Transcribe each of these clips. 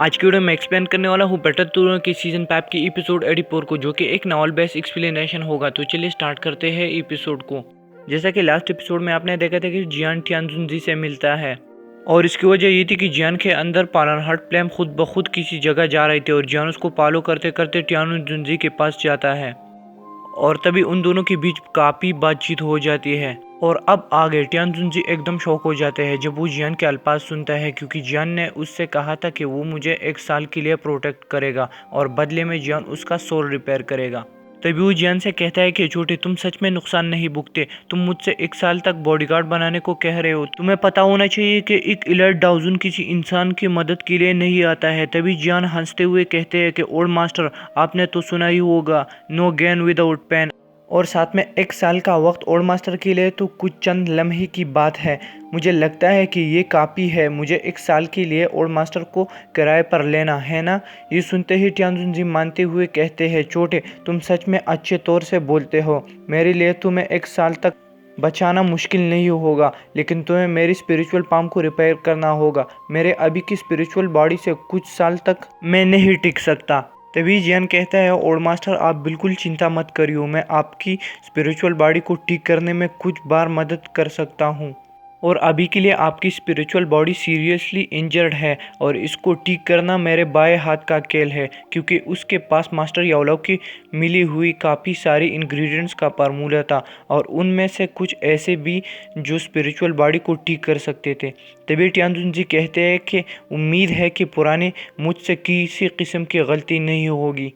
आज की वीडियो में एक्सप्लेन करने वाला हूँ बेटर टूर की सीजन 5 की एपिसोड 84 को, जो कि एक नॉवल बेस्ड एक्सप्लेनेशन होगा। तो चलिए स्टार्ट करते हैं एपिसोड को। जैसा कि लास्ट एपिसोड में आपने देखा था कि जियान टियानजुनजी से मिलता है, और इसकी वजह ये थी कि जियान के अंदर पालनहार्ट प्लेम खुद ब खुद किसी जगह जा रही थी और जियान उसको फॉलो करते करते टियानजुनजी के पास जाता है और तभी उन दोनों के बीच काफी बातचीत हो जाती है। और अब आगे टियानजुनजी एकदम शॉक हो जाते हैं जब वो जियान के अल्फाज सुनता है, क्योंकि जियान ने उससे कहा था कि वो मुझे 1 साल के लिए प्रोटेक्ट करेगा और बदले में जियान उसका सोल रिपेयर करेगा। तभी वो जियान से कहता है कि छोटे, तुम सच में नुकसान नहीं भुगते, तुम मुझसे 1 साल तक बॉडीगार्ड बनाने को कह रहे हो। तुम्हें पता होना चाहिए कि एक इलाइट डाउजन किसी इंसान की मदद के लिए नहीं आता है। तभी जियान हंसते हुए कहते हैं कि ओल्ड मास्टर, आपने तो सुना ही होगा, नो गेन विदाउट पेन। और साथ में 1 साल का वक्त ओल्ड मास्टर के लिए तो कुछ चंद लम्हे की बात है। मुझे लगता है कि ये काफ़ी है मुझे 1 साल के लिए ओल्ड मास्टर को किराए पर लेना, है ना। ये सुनते ही टियानजुनजी मानते हुए कहते हैं, छोटे, तुम सच में अच्छे तौर से बोलते हो। मेरे लिए तुम्हें 1 साल तक बचाना मुश्किल नहीं होगा, लेकिन तुम्हें मेरी स्पिरिचुअल पाम को रिपेयर करना होगा। मेरे अभी की स्पिरिचुअल बॉडी से कुछ साल तक मैं नहीं टिक सकता। तभी जियान कहता है, ओल्ड मास्टर, आप बिल्कुल चिंता मत करियो, मैं आपकी स्पिरिचुअल बॉडी को ठीक करने में कुछ बार मदद कर सकता हूँ। और अभी के लिए आपकी स्पिरिचुअल बॉडी सीरियसली इंजर्ड है और इसको ठीक करना मेरे बाएं हाथ का खेल है, क्योंकि उसके पास मास्टर याओलॉ की मिली हुई काफ़ी सारी इंग्रेडिएंट्स का फार्मूला था और उनमें से कुछ ऐसे भी जो स्पिरिचुअल बॉडी को ठीक कर सकते थे। तभी टियानजुनजी कहते हैं कि उम्मीद है कि पुराने मुझसे किसी किस्म की गलती नहीं होगी।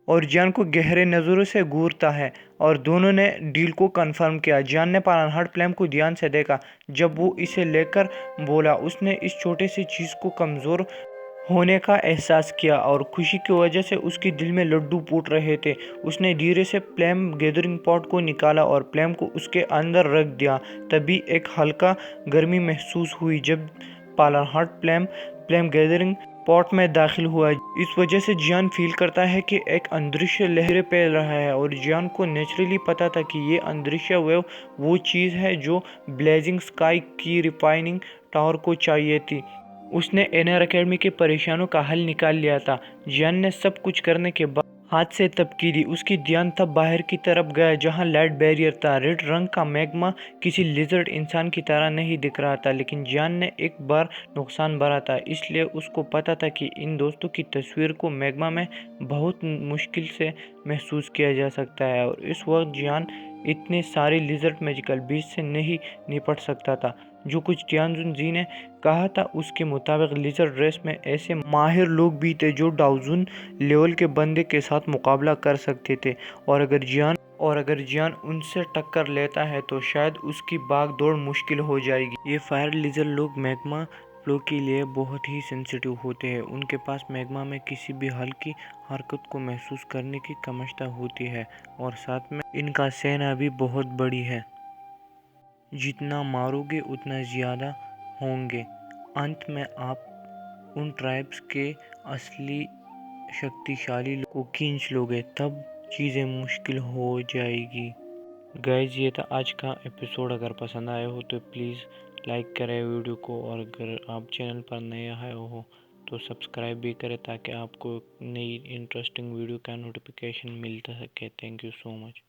और जियान को गहरे नज़रों से घूरता है और दोनों ने डील को कंफर्म किया। जियान ने पालनहार्ट प्लेम को ध्यान से देखा जब वो इसे लेकर बोला। उसने इस छोटे सी चीज़ को कमज़ोर होने का एहसास किया और खुशी की वजह से उसके दिल में लड्डू फूट रहे थे। उसने धीरे से प्लेम गैदरिंग पॉट को निकाला और प्लेम को उसके अंदर रख दिया। तभी एक हल्का गर्मी महसूस हुई जब पालनहार्ट प्लेम प्लेम गैदरिंग पॉट में दाखिल हुआ। इस वजह से जियान फील करता है कि एक अदृश्य लहरें फैल रहा है और जियान को नेचुरली पता था कि ये अदृश्य वेव वो चीज़ है जो ब्लेजिंग स्काई की रिफाइनिंग टावर को चाहिए थी। उसने एनआर अकेडमी के परेशानों का हल निकाल लिया था। जियान ने सब कुछ करने के बाद हाथ से तबकी दी। उसकी ध्यान तब बाहर की तरफ गया जहां लाइट बैरियर था। रेड रंग का मैग्मा किसी लिजर्ड इंसान की तरह नहीं दिख रहा था, लेकिन जियान ने एक बार नुकसान भरा था, इसलिए उसको पता था कि इन दोस्तों की तस्वीर को मैग्मा में बहुत मुश्किल से महसूस किया जा सकता है। और इस वक्त जियान इतने सारे लिजर्ड मैजिकल बीस्ट से नहीं निपट सकता था। जो कुछ टियानजुनजी ने कहा था उसके मुताबिक लिजर्ड रेस में ऐसे माहिर लोग भी थे जो डाउजन लेवल के बंदे के साथ मुकाबला कर सकते थे। और अगर जियान उनसे टक्कर लेता है तो शायद उसकी भाग दौड़ मुश्किल हो जाएगी। ये फायर लिजर्ड लोग मैग्मा फ्लो के लिए बहुत ही सेंसिटिव होते हैं। उनके पास मैग्मा में किसी भी हल्की हरकत को महसूस करने की क्षमता होती है और साथ में इनका सेना भी बहुत बड़ी है। जितना मारोगे उतना ज़्यादा होंगे। अंत में आप उन ट्राइब्स के असली शक्तिशाली को खींच लोगे, तब चीज़ें मुश्किल हो जाएगी। गाइज, ये था आज का एपिसोड। अगर पसंद आया हो तो प्लीज़ लाइक करें वीडियो को, और अगर आप चैनल पर नए आए हो तो सब्सक्राइब भी करें ताकि आपको नई इंटरेस्टिंग वीडियो का नोटिफिकेशन मिलता सके। Thank you so much.